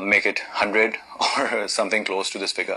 make it 100 or something close to this figure.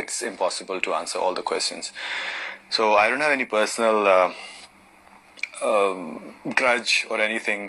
it's impossible to answer all the questions. So I don't have any personal grudge or anything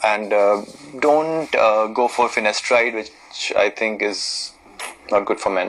And don't go for finasteride, which I think is not good for men.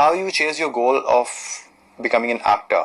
How you chase your goal of becoming an actor?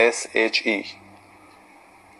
SHE,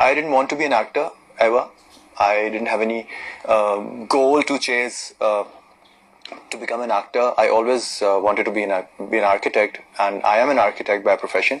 I didn't want to be an actor ever. I didn't have any goal to chase to become an actor. I always wanted to be an architect, and I am an architect by profession.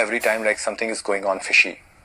every time like something is going on fishy?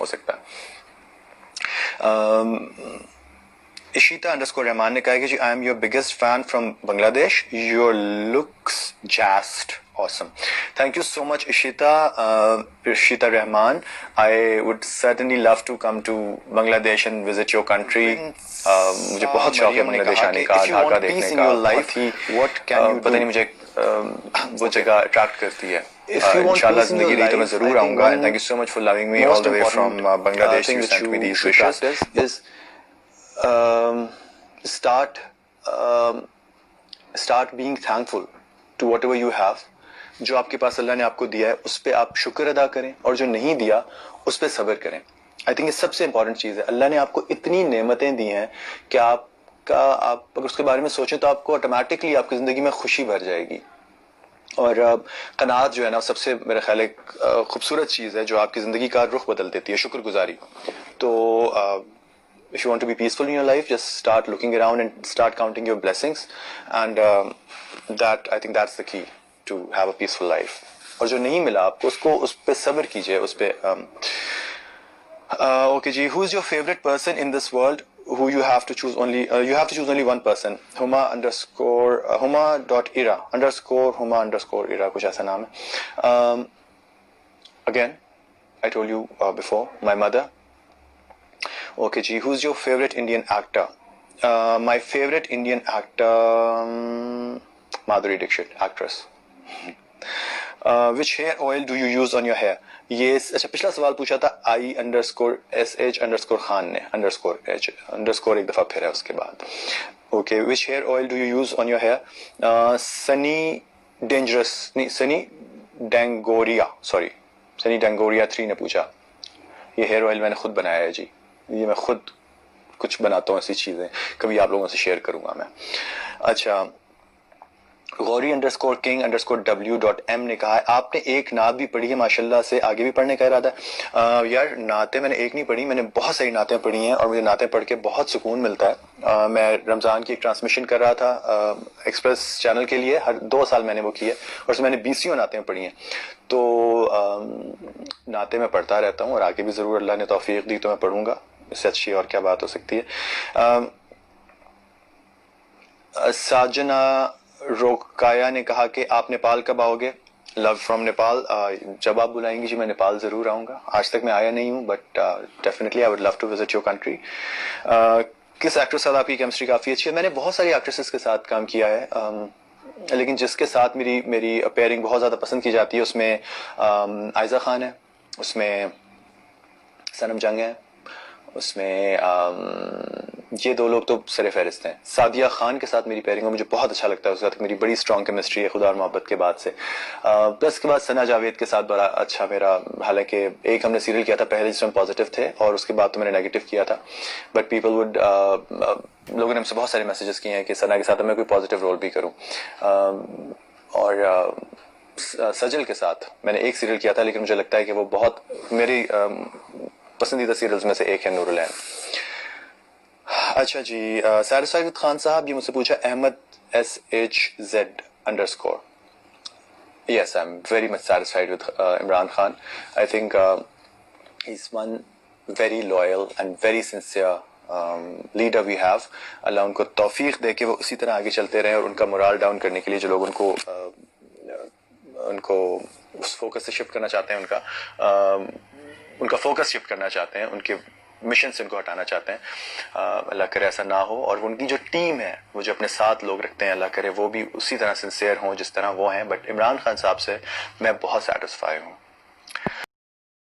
ہو سکتا ہے. Ishita underscore Rahman نے کہا کہ جی I am your biggest fan from Bangladesh, your looks just awesome. Thank you so much Ishita Rahman. I would certainly love to come to Bangladesh and visit your country. مجھے بہت شوق ہے بنگلہ دیش آنے کا, ڈھاکہ دیکھنے کا. بہت ہی پتہ نہیں مجھے وہ جگہ اٹریکٹ کرتی ہے. انشاءاللہ زندگی رہی تو میں ضرور آؤں گا. And thank you so much for loving me all the way from Bangladesh. You sent me these wishes. Is start being thankful to whatever you have. جو آپ کے پاس اللہ نے آپ کو دیا ہے اس پہ آپ شکر ادا کریں, اور جو نہیں دیا اس پہ صبر کریں. آئی تھنک یہ سب سے امپورٹنٹ چیز ہے. اللہ نے آپ کو اتنی نعمتیں دی ہیں کہ آپ اگر اس کے بارے میں سوچیں تو آپ کو آٹومیٹکلی آپ کی زندگی میں خوشی بھر جائے گی. اور قناعت جو ہے نا سب سے میرا خیال ایک خوبصورت چیز ہے جو آپ کی زندگی کا رخ بدل دیتی ہے, شکر گزاری. تو if you want to be peaceful in your life, just start looking around and start counting your blessings, and that I think that's the key to have a peaceful life. اور جو نہیں ملا آپ کو اس پہ صبر کیجئے, اس پہ. Okay G, who is your favorite person in this world who you have to choose only one person? Huma_ira_Huma_ira کچھ ایسا نام ہے. Again I told you before, my mother. Okay G, who's your favorite Indian actor? My favorite Indian actor, Madhuri Dixit, actress. Which hair oil do you use on your hair? یہ اچھا پچھلا سوال پوچھا تھا I_SH_Khan نے _H_ ایک دفعہ پھر ہے اس کے بعد. Okay, which hair oil do you use on your hair? Sunny Dangoria 3 نے پوچھا. یہ ہیئر آئل میں نے خود بنایا ہے جی, یہ میں خود کچھ بناتا ہوں ایسی چیزیں, کبھی آپ لوگوں سے شیئر کروں گا میں. اچھا, غوری_king_w.m نے کہا ہے آپ نے ایک نعت بھی پڑھی ہے ماشاءاللہ سے, آگے بھی پڑھنے کا ارادہ ہے؟ یار نعتیں میں نے ایک نہیں پڑھی, میں نے بہت ساری نعتیں پڑھی ہیں, اور مجھے نعتیں پڑھ کے بہت سکون ملتا ہے. میں رمضان کی ایک ٹرانسمیشن کر رہا تھا ایکسپریس چینل کے لیے, ہر 2 سال میں نے وہ کی ہے, اور اس میں نے 20 نعتیں پڑھی ہیں. تو نعتیں میں پڑھتا رہتا ہوں, اور آگے بھی ضرور اللہ نے توفیق دی تو میں پڑھوں گا, اس سے اچھی اور کیا بات ہو سکتی ہے. ساجنا روکایا نے کہا کہ آپ نیپال کب آؤ گے؟ لو فرام نیپال. جب آپ بلائیں گی جی میں نیپال ضرور آؤں گا. آج تک میں آیا نہیں ہوں, but definitely I would love to visit your country. کس ایکٹریس کے ساتھ آپ کی کیمسٹری کافی اچھی ہے؟ میں نے بہت ساری ایکٹریسز کے ساتھ کام کیا ہے, لیکن جس کے ساتھ میری پیئرنگ بہت زیادہ پسند کی جاتی ہے اس میں عائزہ خان ہے, اس میں صنم جنگ ہے, اس میں یہ 2 لوگ تو سر فہرست ہیں. سعدیہ خان کے ساتھ میری پیئرنگ مجھے بہت اچھا لگتا ہے, اس کے ساتھ میری بڑی اسٹرانگ کیمسٹری ہے خدا اور محبت کے بعد سے. پلس کے بعد ثنا جاوید کے ساتھ بڑا اچھا میرا, حالانکہ ایک ہم نے سیریل کیا تھا پہلے جس میں پازیٹیو تھے, اور اس کے بعد تو میں نے نیگیٹو کیا تھا, بٹ لوگوں نے ہم سے بہت سارے میسیجز کیے ہیں کہ ثنا کے ساتھ میں کوئی پازیٹیو رول بھی کروں. اور سجل کے ساتھ میں نے ایک سیریل کیا تھا, لیکن مجھے لگتا ہے کہ وہ بہت میری پسندیدہ سیریلز میں سے ایک ہے, نور العین. اچھا جی, سیٹسفائیڈ خان صاحب یہ مجھ سے پوچھا Ahmad SHZ_. Yes, I'm very much satisfied with Imran Khan. I think he's one very loyal and very sincere leader we have. اللہ ان کو توفیق دے کہ وہ اسی طرح آگے چلتے رہیں, اور ان کا مورال ڈاؤن کرنے کے لیے جو لوگ ان کو اس فوکس سے شفٹ کرنا چاہتے ہیں, ان کا فوکس شفٹ کرنا چاہتے ہیں, ان کے مشن سے ان کو ہٹانا چاہتے ہیں, اللہ کرے ایسا نہ ہو. اور ان کی جو ٹیم ہے, وہ جو اپنے ساتھ لوگ رکھتے ہیں, اللہ کرے وہ بھی اسی طرح سنسیئر ہوں جس طرح وہ ہیں. بٹ عمران خان صاحب سے میں بہت سیٹسفائی ہوں.